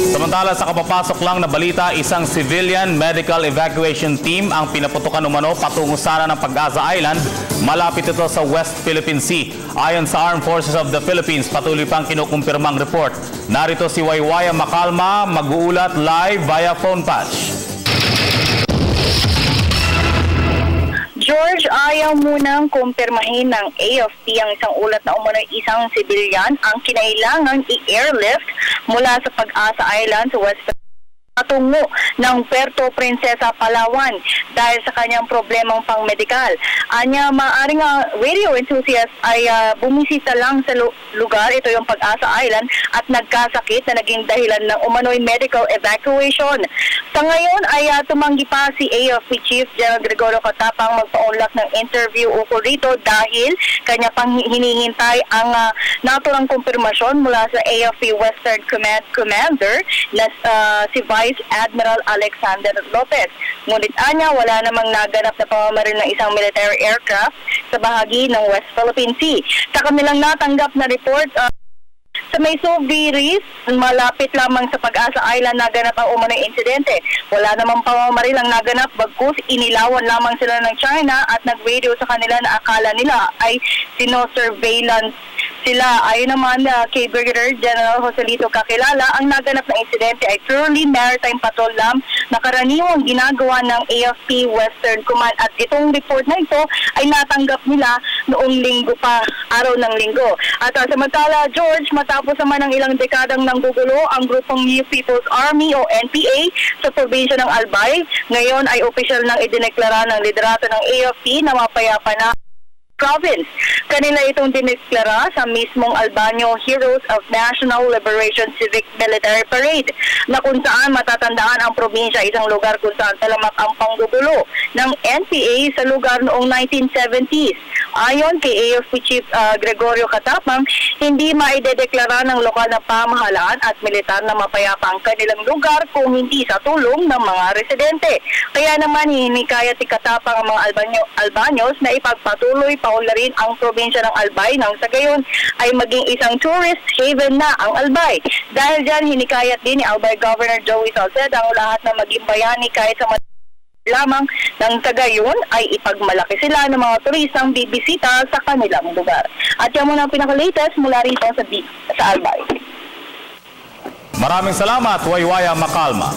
Samantala sa kapapasok lang na balita, isang civilian medical evacuation team ang pinaputukan umano patungo sana ng Pag-asa Island. Malapit ito sa West Philippine Sea. Ayon sa Armed Forces of the Philippines, patuloy pang kinukumpirmang report. Narito si Waywaya Macalma, mag-uulat live via phone patch. George, ayaw munang kumpirmahin ng AFP ang isang ulat na umano'y isang sibilyan ang kinailangang i-airlift mula sa Pag-asa Island sa West patungo ng Puerto Princesa, Palawan dahil sa kanyang problemang pang-medikal. Anya, maaaring radio enthusiast ay bumisita lang sa lugar, ito yung Pag-asa Island, at nagkasakit na naging dahilan ng umano'y medical evacuation. Sa ngayon ay tumanggi pa si AFP Chief General Gregorio Catapang magpaunlak ng interview ukol rito dahil kanya pang hinihintay ang naturang kumpirmasyon mula sa AFP Western Command Commander na si Vice Admiral Alexander Lopez. Ngunit anya, wala namang naganap na pamamaril ng isang military aircraft sa bahagi ng West Philippine Sea. Sa kanilang natanggap na report, sa may Soviris, malapit lamang sa Pag-asa Island naganap ang umano'y insidente. Wala namang pamamaril ang naganap, bagkus inilawan lamang sila ng China at nag-radio sa kanila na akala nila ay sino-surveillance sila. Ayon naman kay Brigadier General Joselito Kakilala, ang naganap na insidente ay purely maritime patrol na karaniwang ginagawa ng AFP Western Command at itong report na ito ay natanggap nila noong linggo pa, araw ng linggo. At samantala, George, matapos naman ng ilang dekadang nanggugulo ang grupong New People's Army o NPA sa probinsya ng Albay, ngayon ay opisyal nang idineklara ng liderato ng AFP na mapayapa na province. Kanila itong dineklara sa mismong Albanyo Heroes of National Liberation Civic Military Parade na kung saan matatandaan ang probinsya isang lugar kung saan talamak ang panggugulo ng NPA sa lugar noong 1970s. Ayon kay AFP Chief Gregorio Catapang, hindi maidedeklara ng lokal na pamahalaan at militar na mapayapa ang kanilang lugar kung hindi sa tulong ng mga residente. Kaya naman hinikayat ni Catapang ang mga Albanyos na ipagpatuloy paunlarin ang probinsya ng Albay nang sa gayon ay maging isang tourist haven na ang Albay. Dahil dyan, hinikayat din ni Albay Governor Joey Salceda ang lahat na maging bayani kahit sa lamang ng tagayon ay ipagmalaki sila ng mga turistang bibisita sa kanilang lugar. At yan muna ang pinaka-latest mula rito sa Albay. Maraming salamat, Waywaya Macalma.